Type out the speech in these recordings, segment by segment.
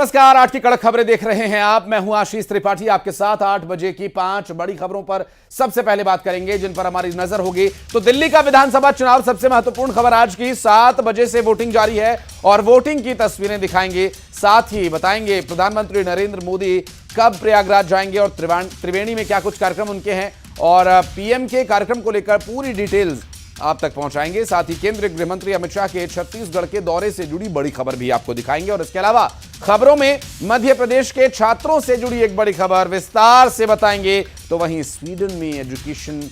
नमस्कार, 8 की कड़क खबरें देख रहे हैं आप। मैं हूं आशीष त्रिपाठी, आपके साथ 8 बजे की 5 बड़ी खबरों पर सबसे पहले बात करेंगे, जिन पर हमारी नजर होगी। तो दिल्ली का विधानसभा चुनाव, सबसे महत्वपूर्ण खबर आज की। 7 बजे से वोटिंग जारी है और वोटिंग की तस्वीरें दिखाएंगे। साथ ही बताएंगे प्रधानमंत्री नरेंद्र मोदी कब प्रयागराज जाएंगे और त्रिवेणी में क्या कुछ कार्यक्रम उनके हैं, और पीएम के कार्यक्रम को लेकर पूरी डिटेल्स आप तक पहुंचाएंगे। साथ ही केंद्रीय गृह मंत्री अमित शाह के छत्तीसगढ़ के दौरे से जुड़ी बड़ी खबर भी आपको दिखाएंगे। और इसके अलावा खबरों में मध्य प्रदेश के छात्रों से जुड़ी एक बड़ी खबर विस्तार से बताएंगे। तो वहीं स्वीडन में एजुकेशन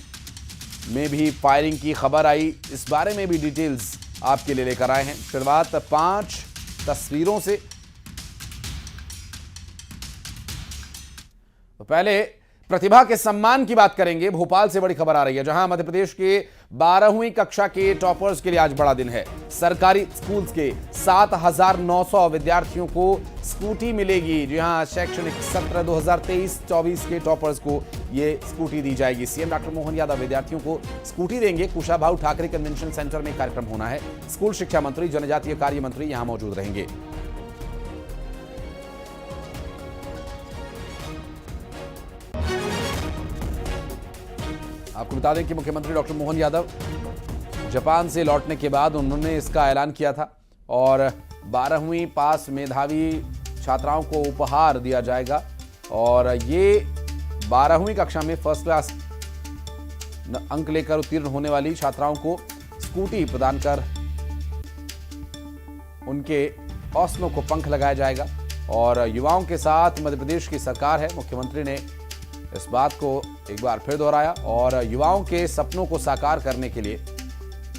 में भी फायरिंग की खबर आई, इस बारे में भी डिटेल्स आपके लिए लेकर आए हैं। शुरुआत 5 तस्वीरों से। तो पहले प्रतिभा के सम्मान की बात करेंगे। भोपाल से बड़ी खबर आ रही है, जहां मध्य प्रदेश के 12वीं कक्षा के टॉपर्स के लिए आज बड़ा दिन है। सरकारी स्कूल्स के 7,900 विद्यार्थियों को स्कूटी मिलेगी। जी हां, शैक्षणिक सत्र 2023-24 के टॉपर्स को ये स्कूटी दी जाएगी। सीएम डॉक्टर मोहन यादव विद्यार्थियों को स्कूटी देंगे। कुशाभाऊ ठाकरे कन्वेंशन सेंटर में कार्यक्रम होना है। स्कूल शिक्षा मंत्री, जनजातीय कार्य मंत्री यहां मौजूद रहेंगे। आपको बता दें कि मुख्यमंत्री डॉक्टर मोहन यादव जापान से लौटने के बाद उन्होंने इसका ऐलान किया था, और 12वीं पास मेधावी छात्राओं को उपहार दिया जाएगा। और ये 12वीं कक्षा में फर्स्ट क्लास अंक लेकर उत्तीर्ण होने वाली छात्राओं को स्कूटी प्रदान कर उनके हौसलों को पंख लगाया जाएगा। और युवाओं के साथ मध्य प्रदेश की सरकार है। मुख्यमंत्री ने इस बात को एक बार फिर दोहराया और युवाओं के सपनों को साकार करने के लिए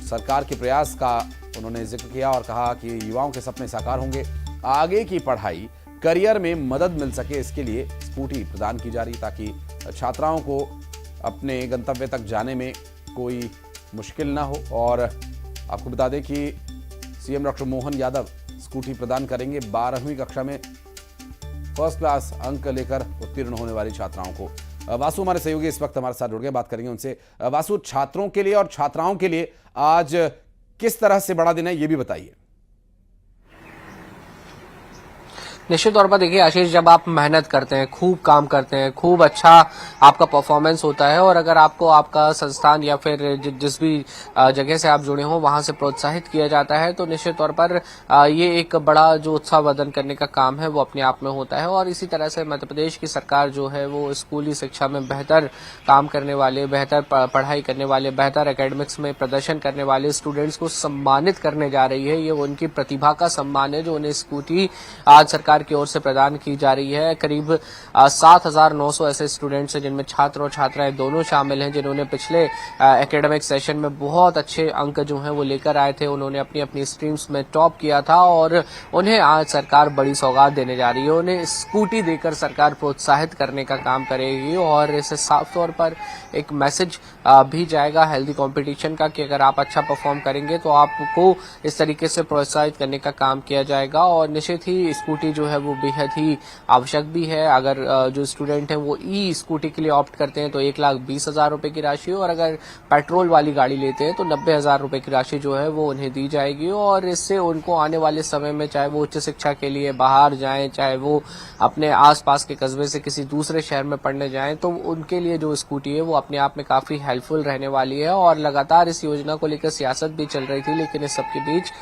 सरकार के प्रयास का उन्होंने जिक्र किया और कहा कि युवाओं के सपने साकार होंगे। आगे की पढ़ाई, करियर में मदद मिल सके, इसके लिए स्कूटी प्रदान की जा रही, ताकि छात्राओं को अपने गंतव्य तक जाने में कोई मुश्किल ना हो। और आपको बता दें कि CM doctor Mohan Yadav scooty प्रदान करेंगे 12वीं कक्षा में फर्स्ट क्लास अंक लेकर उत्तीर्ण होने वाली छात्राओं को। वासु हमारे सहयोगी इस वक्त हमारे साथ जुड़ गए, बात करेंगे उनसे। वासु, छात्रों के लिए और छात्राओं के लिए आज किस तरह से बड़ा दिन है, ये भी बताइए। निश्चित तौर पर देखिए आशीष, जब आप मेहनत करते हैं, खूब काम करते हैं, खूब अच्छा आपका परफॉर्मेंस होता है, और अगर आपको आपका संस्थान या फिर जिस भी जगह से आप जुड़े हो वहां से प्रोत्साहित किया जाता है, तो निश्चित तौर पर ये एक बड़ा जो उत्साह वर्धन करने का काम है वो अपने आप में होता है। और इसी तरह से मध्य प्रदेश की सरकार जो है वो स्कूली शिक्षा में बेहतर काम करने वाले, बेहतर पढ़ाई करने वाले, बेहतर एकेडमिक्स में प्रदर्शन करने वाले स्टूडेंट्स को सम्मानित करने जा रही है। ये उनकी प्रतिभा का सम्मान है जो उन्हें स्कूटी आज सरकार की ओर से प्रदान की जा रही है। करीब 7,900 ऐसे स्टूडेंट्स हैं जिनमें छात्र और छात्राएं दोनों शामिल हैं, जिन्होंने पिछले एकेडमिक सेशन में बहुत अच्छे अंक जो हैं वो लेकर आए थे। उन्होंने अपनी अपनी स्ट्रीम्स में टॉप किया था और उन्हें आज सरकार बड़ी सौगात देने जा रही है। उन्हें स्कूटी देकर सरकार प्रोत्साहित करने का काम करेगी और इससे साफ तौर पर एक मैसेज भी जाएगा हेल्दी कंपटीशन का कि अगर आप अच्छा परफॉर्म करेंगे तो आपको इस तरीके से प्रोत्साहित करने का काम किया जाएगा। और निश्चित ही स्कूटी जो है वो बेहद ही आवश्यक भी है। अगर जो स्टूडेंट हैं वो ई स्कूटी के लिए ऑप्ट करते हैं तो 1,20,000 रुपए की राशि, और अगर पेट्रोल वाली गाड़ी लेते हैं तो 90,000 रुपए की राशि जो है वो उन्हें दी जाएगी। और इससे उनको आने वाले समय में, चाहे वो उच्च शिक्षा के लिए बाहर जाएं, चाहे वो अपने आसपास के कस्बे से किसी दूसरे शहर में पढ़ने जाएं, तो उनके लिए जो स्कूटी है वो अपने आप में काफी हेल्पफुल रहने वाली है। और लगातार इस योजना को लेकर सियासत भी चल रही थी, लेकिन इस सबके बीच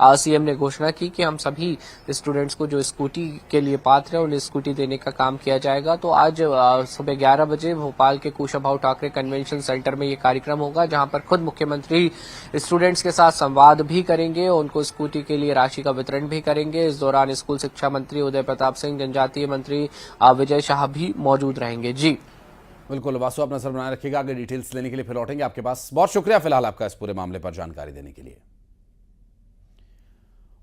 सीएम ने घोषणा की कि हम सभी स्टूडेंट्स को जो स्कूटी के लिए पात्र है उन्हें स्कूटी देने का काम किया जाएगा। तो आज सुबह 11 बजे भोपाल के कुशाभाऊ ठाकरे कन्वेंशन सेंटर में ये कार्यक्रम होगा, जहां पर खुद मुख्यमंत्री स्टूडेंट्स के साथ संवाद भी करेंगे, उनको स्कूटी के लिए राशि का वितरण भी करेंगे। इस दौरान स्कूल शिक्षा मंत्री उदय प्रताप सिंह, जनजातीय मंत्री विजय शाह भी मौजूद रहेंगे। जी बिल्कुल वासु, अपना सर बनाए रखिएगा। आगे डिटेल्स लेने के लिए फिर लौटेंगे आपके पास। बहुत शुक्रिया फिलहाल आपका इस पूरे मामले पर जानकारी देने के लिए।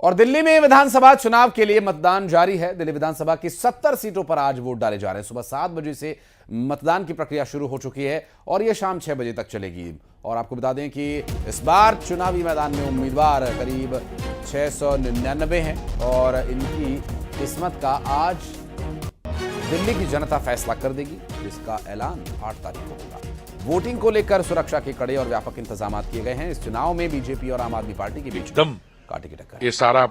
और दिल्ली में विधानसभा चुनाव के लिए मतदान जारी है। दिल्ली विधानसभा की 70 सीटों पर आज वोट डाले जा रहे हैं। सुबह 7 बजे से मतदान की प्रक्रिया शुरू हो चुकी है और यह शाम 6 बजे तक चलेगी। और आपको बता दें कि इस बार चुनावी मैदान में उम्मीदवार करीब 699 हैं और इनकी किस्मत का आज दिल्ली की जनता फैसला कर देगी, जिसका ऐलान 8 तारीख को होगा। वोटिंग को लेकर सुरक्षा के कड़े और व्यापक इंतजाम किए गए हैं। इस चुनाव में बीजेपी और आम आदमी पार्टी के बीच कांटे की टक्कर। ये सारा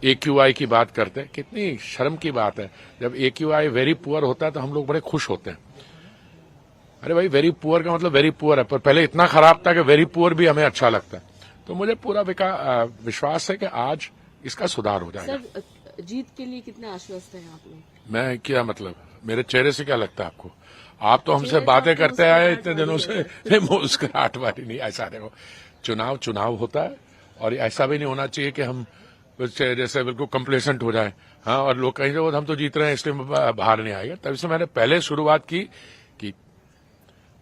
AQI की बात करते हैं, कितनी शर्म की बात है। जब AQI वेरी पुअर होता है तो हम लोग बड़े खुश होते हैं। अरे भाई, वेरी पुअर का मतलब वेरी पुअर है, पर पहले इतना खराब था कि वेरी पुअर भी हमें अच्छा लगता है। तो मुझे पूरा विश्वास है कि आज इसका सुधार हो जाएगा। सर, जीत के लिए कितने आश्वस्त हैं आप लोग? मैं क्या मतलब, मेरे चेहरे से क्या लगता है आपको? आप तो हमसे बातें करते आए इतने दिनों से, मुस्कुराहट वाली नहीं। ऐसा देखो, चुनाव होता है और ऐसा भी नहीं होना चाहिए कि हम जैसे बिल्कुल कंप्लेसेंट हो जाए। हाँ, और लोग कहेंगे वो हम तो जीत रहे हैं इसलिए बाहर नहीं आएगा। तभी से मैंने पहले शुरुआत की कि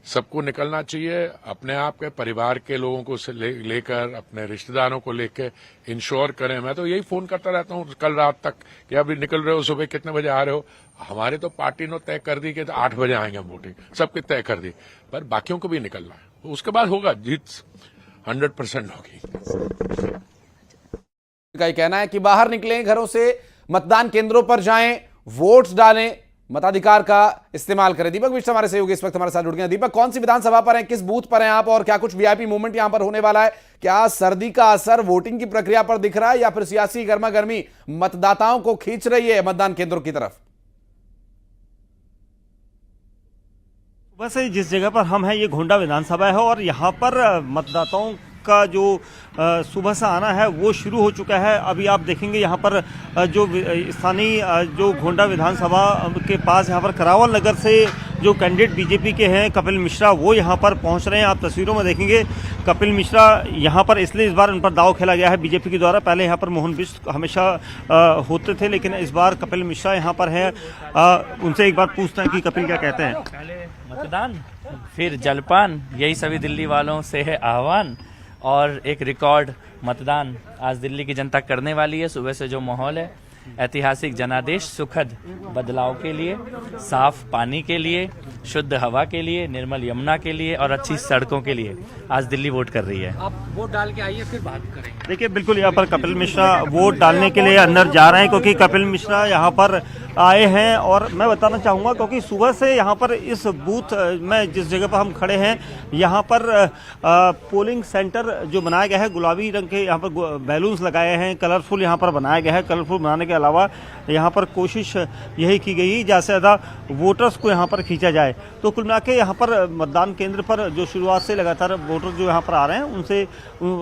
सबको निकलना चाहिए, अपने आप के परिवार के लोगों को लेकर अपने रिश्तेदारों को लेकर इंश्योर करें। मैं तो यही फोन करता रहता हूँ कल रात तक कि अभी निकल रहे हो, सुबह कितने बजे आ रहे हो। हमारे तो पार्टी ने तय कर दी कि 8 बजे आएंगे हम, वोटिंग सबके तय कर दी, पर बाकियों को भी निकलना है। उसके बाद होगा, जीत 100% होगी। का कहना है कि बाहर निकलें घरों से, मतदान केंद्रों पर जाएं, वोट्स डालें, मताधिकार का इस्तेमाल करें। दीपक मिश्रा हमारे सहयोगी इस वक्त हमारे साथ जुड़ गए हैं। दीपक, कौन सी विधानसभा पर हैं, किस बूथ पर हैं आप, और क्या कुछ वीआईपी मूवमेंट यहां पर होने वाला है? क्या सर्दी का असर वोटिंग की प्रक्रिया पर दिख रहा है या फिर सियासी गर्मा गर्मी मतदाताओं को खींच रही है मतदान केंद्रों की तरफ? सुबह से जिस जगह पर हम हैं ये गोंडा विधानसभा है और यहाँ पर मतदाताओं का जो सुबह से आना है वो शुरू हो चुका है। अभी आप देखेंगे यहाँ पर जो स्थानीय जो गोंडा विधानसभा के पास यहाँ पर करावल नगर से जो कैंडिडेट बीजेपी के हैं कपिल मिश्रा, वो यहाँ पर पहुँच रहे हैं। आप तस्वीरों में देखेंगे कपिल मिश्रा यहाँ पर, इसलिए इस बार उन पर दाव खेला गया है बीजेपी के द्वारा। पहले यहाँ पर मोहन बिष्ट हमेशा होते थे, लेकिन इस बार कपिल मिश्रा यहाँ पर है। उनसे एक बार पूछते हैं कि कपिल क्या कहते हैं। पहले मतदान, फिर जलपान, यही सभी दिल्ली वालों से है आह्वान। और एक रिकॉर्ड मतदान आज दिल्ली की जनता करने वाली है। सुबह से जो माहौल है, ऐतिहासिक जनादेश, सुखद बदलाव के लिए, साफ पानी के लिए, शुद्ध हवा के लिए, निर्मल यमुना के लिए और अच्छी सड़कों के लिए आज दिल्ली वोट कर रही है। आप वोट डाल के आइए, फिर बात करेंगे। देखिए, बिल्कुल यहाँ पर कपिल मिश्रा वोट डालने के लिए अंदर जा रहे हैं, क्योंकि कपिल मिश्रा यहाँ पर आए हैं। और मैं बताना चाहूँगा, क्योंकि सुबह से यहाँ पर इस बूथ में जिस जगह पर हम खड़े हैं, यहाँ पर पोलिंग सेंटर जो बनाया गया है, गुलाबी रंग के यहाँ पर बैलून्स लगाए हैं, कलरफुल यहाँ पर बनाया गया है। कलरफुल बनाने के अलावा यहाँ पर कोशिश यही की गई ज़्यादा से ज़्यादा वोटर्स को यहाँ पर खींचा जाए। तो कुल मिला के यहाँ पर मतदान केंद्र पर जो शुरुआत से लगातार वोटर जो यहाँ पर आ रहे हैं, उनसे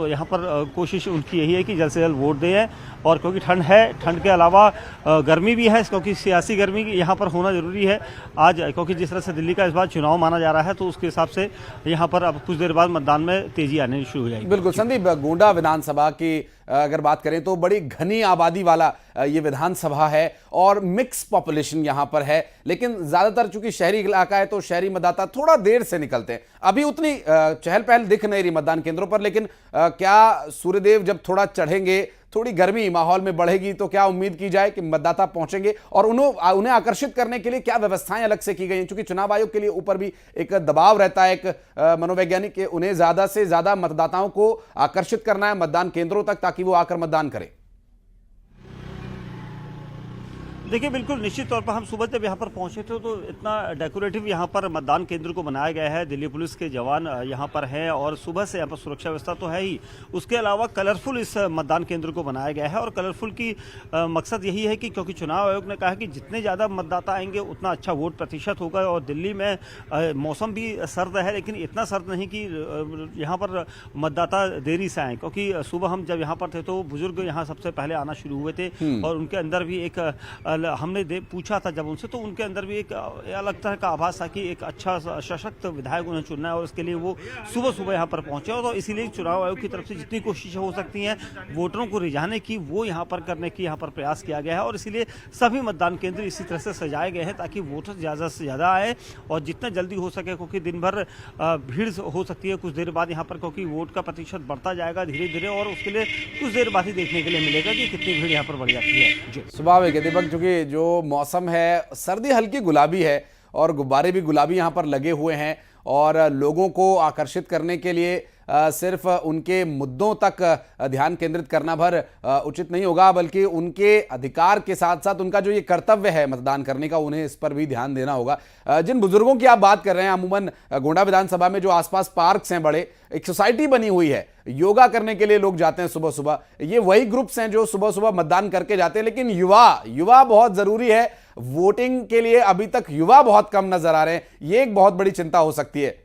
यहाँ पर कोशिश उनकी यही है कि जल्द से जल्द वोट दें। और क्योंकि ठंड है, ठंड के अलावा गर्मी भी है, क्योंकि सियासी गर्मी यहाँ पर होना जरूरी है आज, क्योंकि जिस तरह से दिल्ली का इस बार चुनाव माना जा रहा है, तो उसके हिसाब से यहाँ पर अब कुछ देर बाद मतदान में तेजी आने शुरू हो जाएगी। बिल्कुल संदीप, गोंडा विधानसभा की अगर बात करें तो बड़ी घनी आबादी वाला ये विधानसभा है और मिक्स पॉपुलेशन यहाँ पर है, लेकिन ज्यादातर चूंकि शहरी इलाका है तो शहरी मतदाता थोड़ा देर से निकलते हैं। अभी उतनी चहल पहल दिख नहीं रही मतदान केंद्रों पर, लेकिन क्या सूर्यदेव जब थोड़ा चढ़ेंगे, थोड़ी गर्मी माहौल में बढ़ेगी, तो क्या उम्मीद की जाए कि मतदाता पहुंचेंगे? और उन्हें आकर्षित करने के लिए क्या व्यवस्थाएं अलग से की गई हैं? क्योंकि चुनाव आयोग के लिए ऊपर भी एक दबाव रहता है, एक मनोवैज्ञानिक के उन्हें ज्यादा से ज्यादा मतदाताओं को आकर्षित करना है मतदान केंद्रों तक, ताकि वो आकर मतदान करें। देखिए, बिल्कुल निश्चित तौर पर हम सुबह जब यहाँ पर पहुँचे थे तो इतना डेकोरेटिव यहाँ पर मतदान केंद्र को बनाया गया है। दिल्ली पुलिस के जवान यहाँ पर हैं और सुबह से यहाँ पर सुरक्षा व्यवस्था तो है ही, उसके अलावा कलरफुल इस मतदान केंद्र को बनाया गया है। और कलरफुल की मकसद यही है कि क्योंकि चुनाव आयोग ने कहा कि जितने ज़्यादा मतदाता आएंगे उतना अच्छा वोट प्रतिशत होगा। और दिल्ली में मौसम भी सर्द है, लेकिन इतना सर्द नहीं कि यहाँ पर मतदाता देरी से आएँ, क्योंकि सुबह हम जब यहाँ पर थे तो बुजुर्ग यहाँ सबसे पहले आना शुरू हुए थे और उनके अंदर भी एक हमने पूछा था जब उनसे, तो उनके अंदर भी एक अलग तरह का आभास था कि एक अच्छा सशक्त विधायक उन्हें चुनना है और इसके लिए वो सुबह सुबह यहाँ पर पहुंचे। और तो इसीलिए चुनाव आयोग की तरफ से जितनी कोशिशें हो सकती हैं वोटरों को रिझाने की, वो यहाँ पर करने की यहाँ पर प्रयास किया गया है। और इसीलिए सभी मतदान केंद्र इसी तरह से सजाए गए हैं ताकि वोटर ज़्यादा से ज़्यादा आए और जितना जल्दी हो सके, क्योंकि दिन भर भीड़ हो सकती है कुछ देर बाद यहाँ पर, क्योंकि वोट का प्रतिशत बढ़ता जाएगा धीरे धीरे और उसके लिए कुछ देर बाद ही देखने के लिए मिलेगा कि कितनी भीड़ यहाँ पर बढ़ जाती है। स्वाभाविक है दीपक, क्योंकि जो मौसम है, सर्दी हल्की गुलाबी है और गुब्बारे भी गुलाबी यहाँ पर लगे हुए हैं और लोगों को आकर्षित करने के लिए सिर्फ उनके मुद्दों तक ध्यान केंद्रित करना भर उचित नहीं होगा, बल्कि उनके अधिकार के साथ साथ उनका जो ये कर्तव्य है मतदान करने का, उन्हें इस पर भी ध्यान देना होगा। जिन बुजुर्गों की आप बात कर रहे हैं, अमूमन गोंडा विधानसभा में जो आसपास पार्क्स हैं, बड़े एक सोसाइटी बनी हुई है, योगा करने के लिए लोग जाते हैं सुबह सुबह, ये वही ग्रुप्स हैं जो सुबह सुबह मतदान करके जाते हैं। लेकिन युवा बहुत जरूरी है वोटिंग के लिए। अभी तक युवा बहुत कम नजर आ रहे हैं, ये एक बहुत बड़ी चिंता हो सकती है।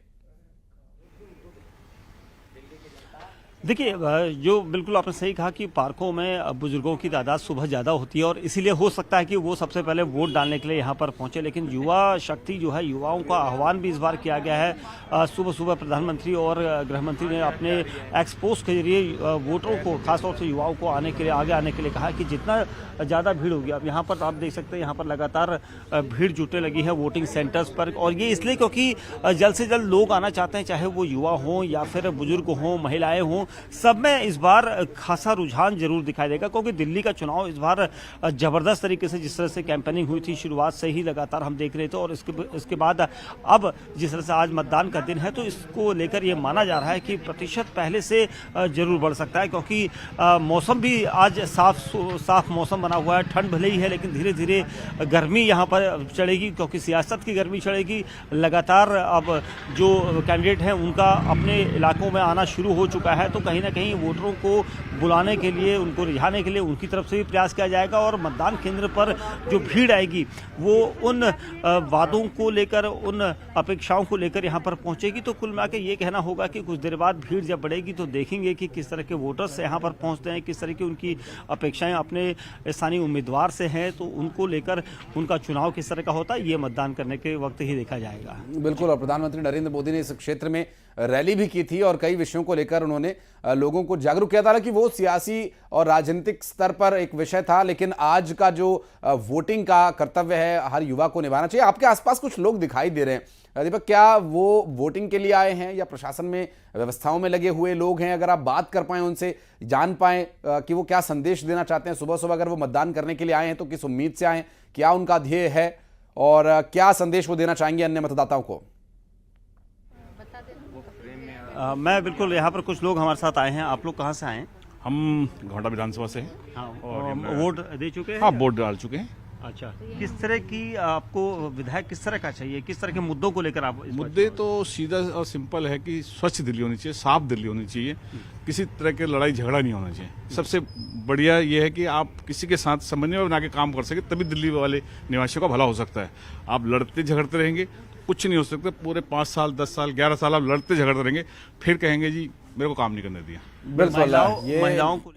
देखिए, जो बिल्कुल आपने सही कहा कि पार्कों में बुजुर्गों की तादाद सुबह ज़्यादा होती है और इसीलिए हो सकता है कि वो सबसे पहले वोट डालने के लिए यहाँ पर पहुँचे। लेकिन युवा शक्ति जो है, युवाओं का आह्वान भी इस बार किया गया है। सुबह सुबह प्रधानमंत्री और गृह मंत्री ने अपने एक्सपोज के जरिए वोटरों को, खासतौर से युवाओं को आगे आने के लिए कहा कि जितना ज़्यादा भीड़ होगी। अब यहाँ पर आप देख सकते हैं, यहाँ पर लगातार भीड़ जुटने लगी है वोटिंग सेंटर्स पर, और ये इसलिए क्योंकि जल्द से जल्द लोग आना चाहते हैं, चाहे वो युवा हों या फिर बुजुर्ग हों, महिलाएं हों, सब में इस बार खासा रुझान जरूर दिखाई देगा। क्योंकि दिल्ली का चुनाव इस बार जबरदस्त तरीके से, जिस तरह से कैंपेनिंग हुई थी शुरुआत से ही लगातार हम देख रहे थे, और इसके बाद अब जिस तरह से आज मतदान का दिन है, तो इसको लेकर ये माना जा रहा है कि प्रतिशत पहले से जरूर बढ़ सकता है। क्योंकि मौसम भी आज साफ मौसम बना हुआ है, ठंड भले ही है लेकिन धीरे धीरे गर्मी यहाँ पर चढ़ेगी, क्योंकि सियासत की गर्मी चढ़ेगी। लगातार अब जो कैंडिडेट हैं उनका अपने इलाकों में आना शुरू हो चुका है, तो कहीं ना कहीं वोटरों को बुलाने के लिए, उनको रिझाने के लिए उनकी तरफ से भी प्रयास किया जाएगा, और मतदान केंद्र पर जो भीड़ आएगी वो उन वादों को लेकर, उन अपेक्षाओं को लेकर यहाँ पर पहुँचेगी। तो कुल मिलाकर ये कहना होगा कि कुछ देर बाद भीड़ जब बढ़ेगी तो देखेंगे कि किस तरह के वोटर्स यहाँ पर पहुँचते हैं, किस तरह की उनकी अपेक्षाएं अपने स्थानीय उम्मीदवार से हैं, तो उनको लेकर उनका चुनाव किस तरह का होता है, ये मतदान करने के वक्त ही देखा जाएगा। बिल्कुल, और प्रधानमंत्री नरेंद्र मोदी ने इस क्षेत्र में रैली भी की थी और कई विषयों को लेकर उन्होंने लोगों को जागरूक किया था कि वो सियासी और राजनीतिक स्तर पर एक विषय था, लेकिन आज का जो वोटिंग का कर्तव्य है हर युवा को निभाना चाहिए। आपके आसपास कुछ लोग दिखाई दे रहे हैं दीपक, क्या वो वोटिंग के लिए आए हैं या प्रशासन में व्यवस्थाओं में लगे हुए लोग हैं? अगर आप बात कर पाए उनसे, जान पाए कि वो क्या संदेश देना चाहते हैं सुबह सुबह, अगर वो मतदान करने के लिए आए हैं तो किस उम्मीद से आए हैं, क्या उनका ध्येय है और क्या संदेश वो देना चाहेंगे अन्य मतदाताओं को? मैं बिल्कुल, यहाँ पर कुछ लोग हमारे साथ आए हैं। आप लोग कहाँ से आए हैं? हम घोड़ा विधानसभा से हैं। हाँ, और वोट दे चुके हैं? हाँ, वोट डाल चुके हैं। अच्छा, किस तरह की आपको विधायक किस तरह का चाहिए, किस तरह के मुद्दों को लेकर आप? मुद्दे तो सीधा और सिंपल है कि स्वच्छ दिल्ली होनी चाहिए, साफ दिल्ली होनी चाहिए, किसी तरह के लड़ाई झगड़ा नहीं होना चाहिए। सबसे बढ़िया ये है कि आप किसी के साथ समन्वय बना के काम कर सके, तभी दिल्ली वाले निवासियों का भला हो सकता है। आप लड़ते झगड़ते रहेंगे कुछ नहीं हो सकता। पूरे 5 साल 10 साल 11 साल आप लड़ते झगड़ते रहेंगे, फिर कहेंगे जी मेरे को काम नहीं करने दिया। महिलाओं को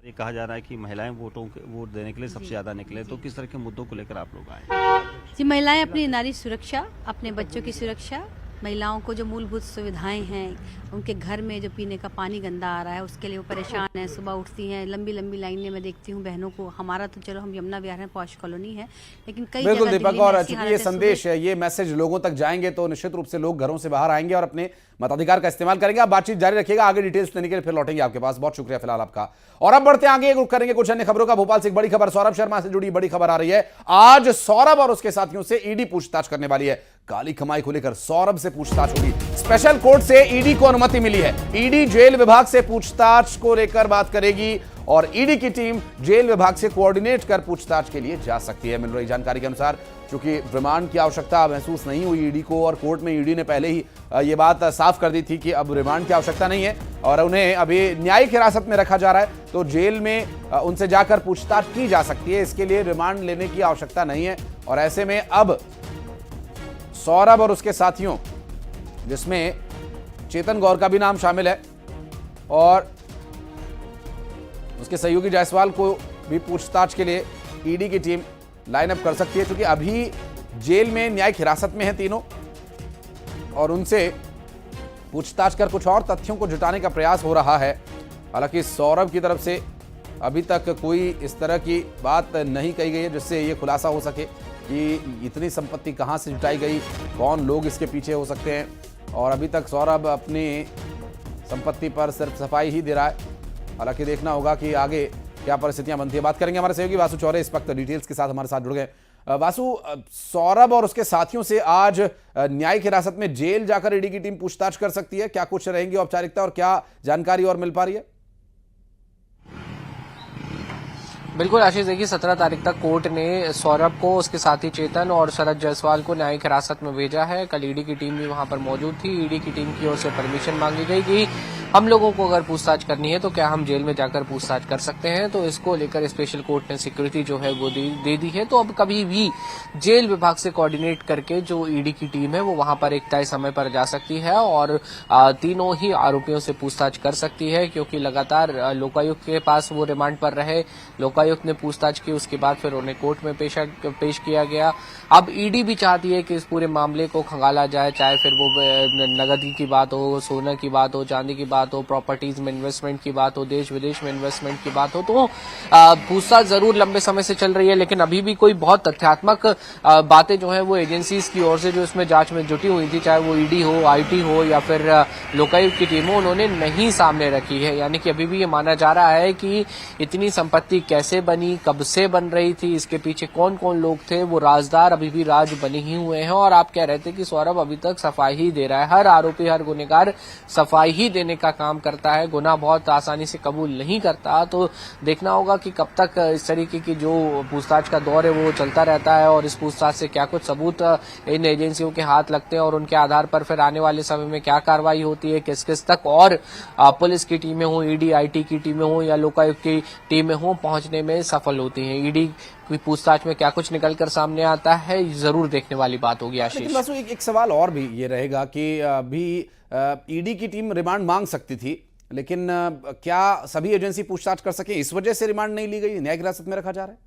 ये कहा जा रहा है कि महिलाएं वोट देने के लिए सबसे ज्यादा निकले, तो किस तरह के मुद्दों को लेकर आप लोग आए? जी, महिलाएं अपनी नारी सुरक्षा, अपने बच्चों की सुरक्षा, महिलाओं को जो मूलभूत सुविधाएं हैं, उनके घर में जो पीने का पानी गंदा आ रहा है उसके लिए वो परेशान है। सुबह उठती हैं, लंबी लंबी लाइनें में देखती हूँ बहनों को। हमारा तो चलो हम यमुना विहार हैं, पॉश कॉलोनी है, लेकिन कई बिल्कुल जगह दीपक, और चूंकि ये संदेश है, ये मैसेज लोगों तक जाएंगे तो निश्चित रूप से लोग घरों से बाहर आएंगे और अपने मताधिकार का इस्तेमाल करेंगे। आप बातचीत जारी रखिएगा, आगे डिटेल्स लेने के लिए फिर लौटेंगे आपके पास। बहुत शुक्रिया फिलहाल आपका। और अब बढ़ते आगे, रुक करेंगे कुछ अन्य खबरों का। भोपाल से एक बड़ी खबर, सौरभ शर्मा से जुड़ी बड़ी खबर आ रही है। आज सौरभ और उसके साथियों से ईडी पूछताछ करने वाली है। काली कमाई को लेकर सौरभ से पूछताछ होगी। स्पेशल कोर्ट से ईडी को अनुमति मिली है। ईडी जेल विभाग से पूछताछ को लेकर बात करेगी और ईडी की टीम जेल विभाग से कोऑर्डिनेट कर पूछताछ के लिए जा सकती है। मिल रही जानकारी के अनुसार चूंकि रिमांड की आवश्यकता महसूस नहीं हुई ईडी को, और कोर्ट में ईडी ने पहले ही ये बात साफ कर दी थी कि अब रिमांड की आवश्यकता नहीं है और उन्हें अभी न्यायिक हिरासत में रखा जा रहा है, तो जेल में उनसे जाकर पूछताछ की जा सकती है। इसके लिए रिमांड लेने की आवश्यकता नहीं है। और ऐसे में अब सौरभ और उसके साथियों, जिसमें चेतन गौर का भी नाम शामिल है और उसके सहयोगी जायसवाल को भी पूछताछ के लिए ईडी की टीम लाइन अप कर सकती है, क्योंकि अभी जेल में न्यायिक हिरासत में हैं तीनों और उनसे पूछताछ कर कुछ और तथ्यों को जुटाने का प्रयास हो रहा है। हालांकि सौरभ की तरफ से अभी तक कोई इस तरह की बात नहीं कही गई है जिससे ये खुलासा हो सके कि इतनी संपत्ति कहां से जुटाई गई, कौन लोग इसके पीछे हो सकते हैं। और अभी तक सौरभ अपनी संपत्ति पर सिर्फ सफाई ही दे रहा है। हालांकि देखना होगा कि आगे क्या परिस्थितियां बनती है। बात करेंगे हमारे सहयोगी वासु चौरे, इस वक्त डिटेल्स के साथ हमारे साथ जुड़ गए। वासु, सौरभ और उसके साथियों से आज न्यायिक हिरासत में जेल जाकर ईडी की टीम पूछताछ कर सकती है। क्या कुछ रहेंगी औपचारिकता और क्या जानकारी और मिल पा रही है? बिल्कुल आशीष, देखिए 17 तारीख तक कोर्ट ने सौरभ को, उसके साथी चेतन और शरद जायसवाल को न्यायिक हिरासत में भेजा है। कल ईडी की टीम भी वहां पर मौजूद थी। ईडी की टीम की ओर से परमिशन मांगी गई कि हम लोगों को अगर पूछताछ करनी है तो क्या हम जेल में जाकर पूछताछ कर सकते हैं। तो इसको लेकर स्पेशल कोर्ट ने सिक्योरिटी जो है वो दे दी है। तो अब कभी भी जेल विभाग से कोऑर्डिनेट करके जो ईडी की टीम है वो वहां पर एक तय समय पर जा सकती है और तीनों ही आरोपियों से पूछताछ कर सकती है, क्योंकि लगातार लोकायुक्त के पास वो रिमांड पर रहे। लोकायुक्त ने पूछताछ की, उसके बाद फिर उन्हें कोर्ट में पेश किया गया। अब ईडी भी चाहती है कि इस पूरे मामले को खंगाला जाए, चाहे फिर वो नगदी की बात हो, सोना की बात हो, चांदी की बात हो, प्रॉपर्टीज में इन्वेस्टमेंट की बात हो, देश विदेश में इन्वेस्टमेंट की बात हो। तो पूछताछ जरूर लंबे समय से चल रही है, लेकिन अभी भी कोई बहुत तथ्यात्मक बातें जो है वो एजेंसीज की ओर से जो इसमें जांच में जुटी हुई थी, चाहे वो ईडी हो, आईटी हो या फिर लोकायुक्त की टीम हो, उन्होंने नहीं सामने रखी है। यानी कि अभी भी ये माना जा रहा है कि इतनी संपत्ति कैसे बनी, कब से बन रही थी, इसके पीछे कौन कौन लोग थे, वो राजदार अभी भी राज बने ही हुए हैं। और आप कह रहे थे कि सौरभ अभी तक सफाई ही दे रहा है। हर आरोपी, हर गुनहगार सफाई ही देने का काम करता है, गुनाह बहुत आसानी से कबूल नहीं करता। तो देखना होगा कि कब तक इस तरीके की जो पूछताछ का दौर है वो चलता रहता है और इस पूछताछ से क्या कुछ सबूत इन एजेंसियों के हाथ लगते हैं और उनके आधार पर फिर आने वाले समय में क्या कार्रवाई होती है, किस किस तक और पुलिस की टीमें हो, ईडी आईटी की टीमें हो या लोकायुक्त की टीमें हो, पहुंचने में सफल होती हैं। ईडी की पूछताछ में क्या कुछ निकलकर सामने आता है, जरूर देखने वाली बात होगी आशीष। लेकिन बस एक सवाल और भी ये रहेगा कि अभी ईडी की टीम रिमांड मांग सकती थी, लेकिन क्या सभी एजेंसी पूछताछ कर सके, इस वजह से रिमांड नहीं ली गई, न्यायिक हिरासत में रखा जा रहा है?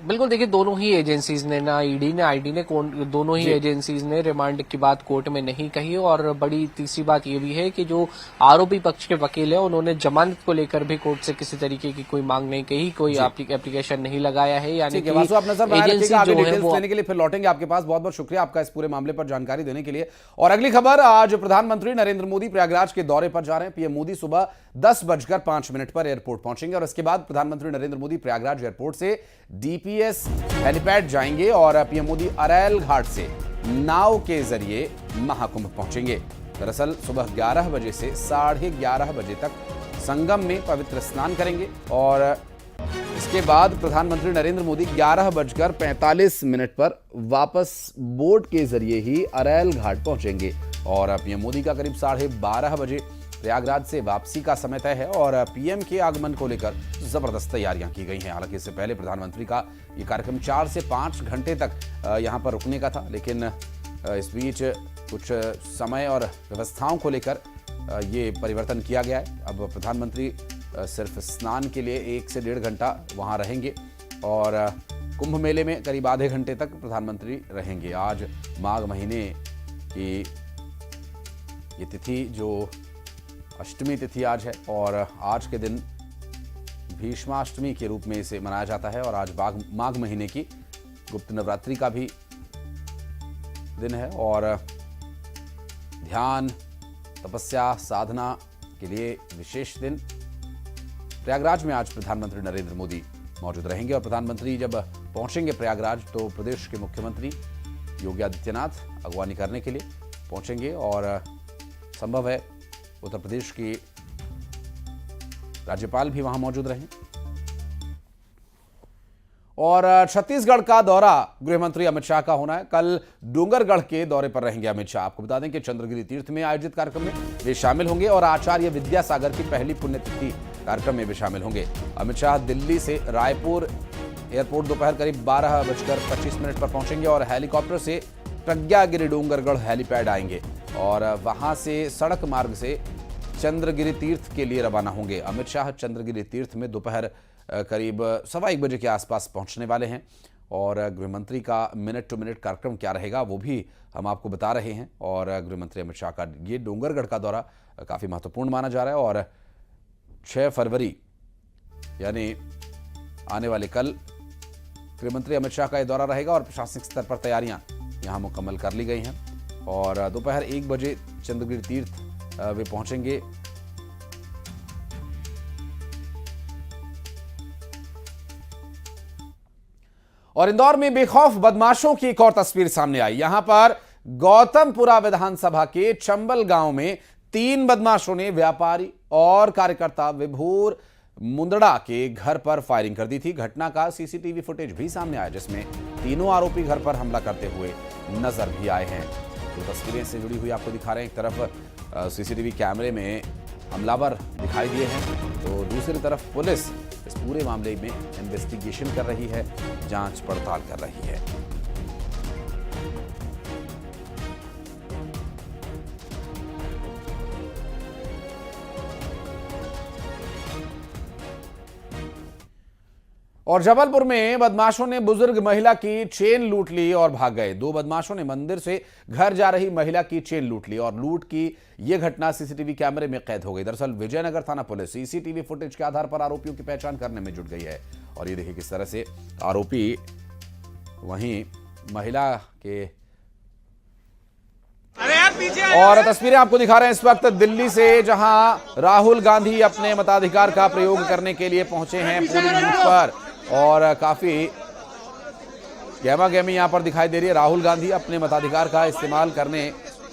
बिल्कुल, देखिए दोनों ही एजेंसीज ने, ना ईडी ने आईडी ने, दोनों ही एजेंसीज ने रिमांड की बात कोर्ट में नहीं कही। और बड़ी तीसरी बात ये भी है कि जो आरोपी पक्ष के वकील है उन्होंने जमानत को लेकर भी कोर्ट से किसी तरीके की कोई मांग नहीं कही, कोई एप्लीकेशन नहीं लगाया है। यानी कि आप नजर बनाए एजेंसी आगे जो है डिटेल्स लेने के लिए फिर लौटेंगे आपके पास। बहुत बहुत शुक्रिया आपका इस पूरे मामले पर जानकारी देने के लिए। और अगली खबर, आज प्रधानमंत्री नरेंद्र मोदी प्रयागराज के दौरे पर जा रहे हैं। पीएम मोदी सुबह 10:05 पर एयरपोर्ट पहुंचेंगे और इसके बाद प्रधानमंत्री नरेंद्र मोदी प्रयागराज एयरपोर्ट से डीपीएस हेलीपैड जाएंगे और पीएम मोदी अरैल घाट से नाव के जरिए महाकुंभ पहुंचेंगे। दरअसल सुबह 11 बजे से 11:30 बजे तक संगम में पवित्र स्नान करेंगे और इसके बाद प्रधानमंत्री नरेंद्र मोदी 11:45 पर वापस बोट के जरिए ही अरैल घाट पहुंचेंगे और पीएम मोदी का करीब 12:30 बजे प्रयागराज से वापसी का समय तय है और पीएम के आगमन को लेकर जबरदस्त तैयारियां की गई हैं। हालांकि इससे पहले प्रधानमंत्री का ये कार्यक्रम 4 से 5 घंटे तक यहां पर रुकने का था, लेकिन इस बीच कुछ समय और व्यवस्थाओं को लेकर ये परिवर्तन किया गया है। अब प्रधानमंत्री सिर्फ स्नान के लिए 1 से 1.5 घंटा वहां रहेंगे और कुंभ मेले में करीब आधे घंटे तक प्रधानमंत्री रहेंगे। आज माघ महीने की ये तिथि, जो अष्टमी तिथि आज है और आज के दिन भीष्माष्टमी के रूप में इसे मनाया जाता है और आज माघ महीने की गुप्त नवरात्रि का भी दिन है और ध्यान, तपस्या, साधना के लिए विशेष दिन। प्रयागराज में आज प्रधानमंत्री नरेंद्र मोदी मौजूद रहेंगे और प्रधानमंत्री जब पहुंचेंगे प्रयागराज तो प्रदेश के मुख्यमंत्री योगी आदित्यनाथ अगवानी करने के लिए पहुंचेंगे और संभव है उत्तर प्रदेश की राज्यपाल भी वहां मौजूद रहें। और छत्तीसगढ़ का दौरा गृह मंत्री अमित शाह का होना है। कल डोंगरगढ़ के दौरे पर रहेंगे अमित शाह। आपको बता दें कि चंद्रगिरी तीर्थ में आयोजित कार्यक्रम में वे शामिल होंगे और आचार्य विद्यासागर की पहली पुण्यतिथि कार्यक्रम में भी शामिल होंगे। अमित शाह दिल्ली से रायपुर एयरपोर्ट दोपहर करीब 12:25 पर पहुंचेंगे और हेलीकॉप्टर से प्रज्ञागिरी डोंगरगढ़ हेलीपैड आएंगे और वहां से सड़क मार्ग से चंद्रगिरी तीर्थ के लिए रवाना होंगे। अमित शाह चंद्रगिरी तीर्थ में दोपहर करीब 1:15 बजे के आसपास पहुंचने वाले हैं और गृहमंत्री का मिनट टू मिनट कार्यक्रम क्या रहेगा वो भी हम आपको बता रहे हैं। और गृहमंत्री अमित शाह का ये डोंगरगढ़ का दौरा काफ़ी महत्वपूर्ण माना जा रहा है और 6 फरवरी यानी आने वाले कल गृहमंत्री अमित शाह का यह दौरा रहेगा और प्रशासनिक स्तर पर तैयारियां यहां मुकम्मल कर ली गई हैं और दोपहर 1 बजे चंद्रगिरी तीर्थ वे पहुंचेंगे। और इंदौर में बेखौफ बदमाशों की एक और तस्वीर सामने आई। यहां पर गौतमपुरा विधानसभा के चंबल गांव में 3 बदमाशों ने व्यापारी और कार्यकर्ता विभूर मुंदड़ा के घर पर फायरिंग कर दी थी। घटना का सीसीटीवी फुटेज भी सामने आया, जिसमें तीनों आरोपी घर पर हमला करते हुए नजर भी आए हैं। तो तस्वीरें से जुड़ी हुई आपको दिखा रहे हैं। एक तरफ सीसीटीवी कैमरे में हमलावर दिखाई दिए हैं, तो दूसरी तरफ पुलिस इस पूरे मामले में इन्वेस्टिगेशन कर रही है, जांच पड़ताल कर रही है। और जबलपुर में बदमाशों ने बुजुर्ग महिला की चेन लूट ली और भाग गए। 2 बदमाशों ने मंदिर से घर जा रही महिला की चेन लूट ली और लूट की यह घटना सीसीटीवी कैमरे में कैद हो गई। दरअसल विजयनगर थाना पुलिस सीसीटीवी फुटेज के आधार पर आरोपियों की पहचान करने में जुट गई है। और ये देखिए किस तरह से आरोपी वहीं महिला के और तस्वीरें आपको दिखा रहे हैं इस वक्त दिल्ली से, जहां राहुल गांधी अपने मताधिकार का प्रयोग करने के लिए पहुंचे हैं पोलिंग बूथ पर। और काफी गहमा गहमी यहां पर दिखाई दे रही है। राहुल गांधी अपने मताधिकार का इस्तेमाल करने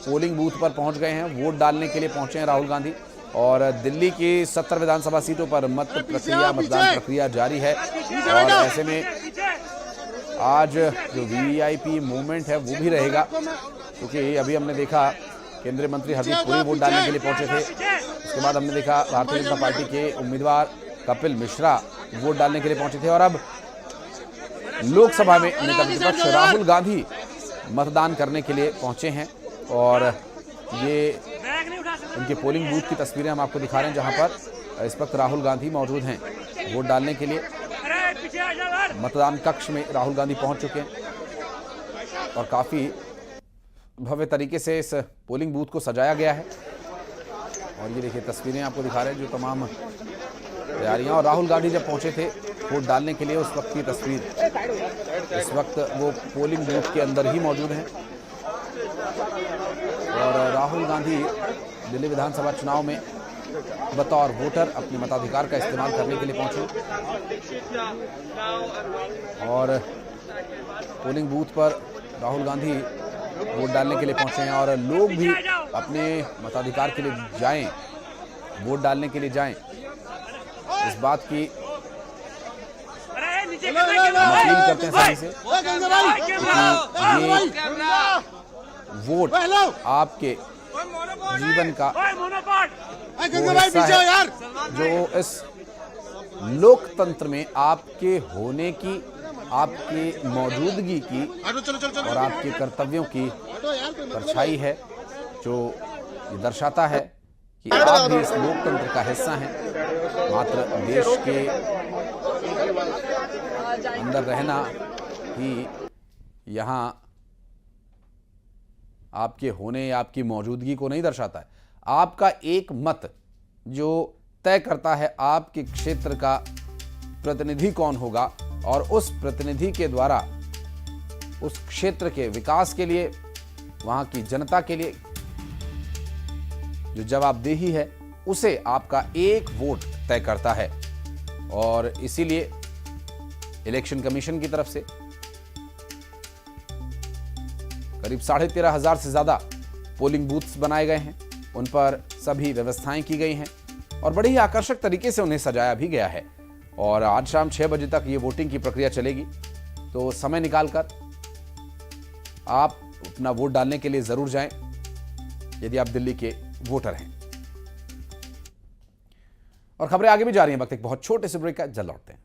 पोलिंग बूथ पर पहुंच गए हैं, वोट डालने के लिए पहुंचे हैं राहुल गांधी। और दिल्ली की 70 विधानसभा सीटों पर मतदान प्रक्रिया जारी है। और ऐसे में आज जो वीआईपी मूवमेंट है वो भी रहेगा, क्योंकि अभी हमने देखा केंद्रीय मंत्री हरदीप पुरी वोट डालने के लिए पहुंचे थे। उसके बाद हमने देखा भारतीय जनता पार्टी के उम्मीदवार कपिल मिश्रा वोट डालने के लिए पहुंचे थे। और अब लोकसभा में नेता प्रतिपक्ष राहुल गांधी मतदान करने के लिए पहुंचे हैं। और ये उनके पोलिंग बूथ की तस्वीरें हम आपको दिखा रहे हैं, जहां पर इस वक्त राहुल गांधी मौजूद हैं वोट डालने के लिए। मतदान कक्ष में राहुल गांधी पहुंच चुके हैं और काफी भव्य तरीके से इस पोलिंग बूथ को सजाया गया है। और ये देखिए तस्वीरें आपको दिखा रहे हैं जो तमाम तैयारियां। और राहुल गांधी जब पहुंचे थे वोट डालने के लिए उस वक्त की तस्वीर, इस वक्त वो पोलिंग बूथ के अंदर ही मौजूद हैं। और राहुल गांधी दिल्ली विधानसभा चुनाव में बतौर वोटर अपने मताधिकार का इस्तेमाल करने के लिए पहुंचे और पोलिंग बूथ पर राहुल गांधी वोट डालने के लिए पहुंचे हैं। और लोग भी अपने मताधिकार के लिए जाएं, वोट डालने के लिए जाएं, इस बात की अपील करते हैं सभी से कि ये वोट आपके जीवन का वो हिस्सा है जो इस लोकतंत्र में आपके होने की, आपकी मौजूदगी की और आपके कर्तव्यों की परछाई है, जो ये दर्शाता है कि आप भी इस लोकतंत्र का हिस्सा हैं। मात्र देश के अंदर रहना ही यहाँ आपके होने या आपकी मौजूदगी को नहीं दर्शाता है। आपका एक मत जो तय करता है आपके क्षेत्र का प्रतिनिधि कौन होगा और उस प्रतिनिधि के द्वारा उस क्षेत्र के विकास के लिए, वहां की जनता के लिए जो जवाबदेही है, उसे आपका एक वोट तय करता है। और इसीलिए इलेक्शन कमीशन की तरफ से करीब 13,500 से ज्यादा पोलिंग बूथ्स बनाए गए हैं, उन पर सभी व्यवस्थाएं की गई हैं और बड़ी ही आकर्षक तरीके से उन्हें सजाया भी गया है। और आज शाम 6 बजे तक ये वोटिंग की प्रक्रिया चलेगी, तो समय निकालकर आप अपना वोट डालने के लिए जरूर जाएं यदि आप दिल्ली के वोटर हैं। और खबरें आगे भी जा रही हैं, वक्त एक बहुत छोटे से ब्रेक का, जल्द लौटते हैं।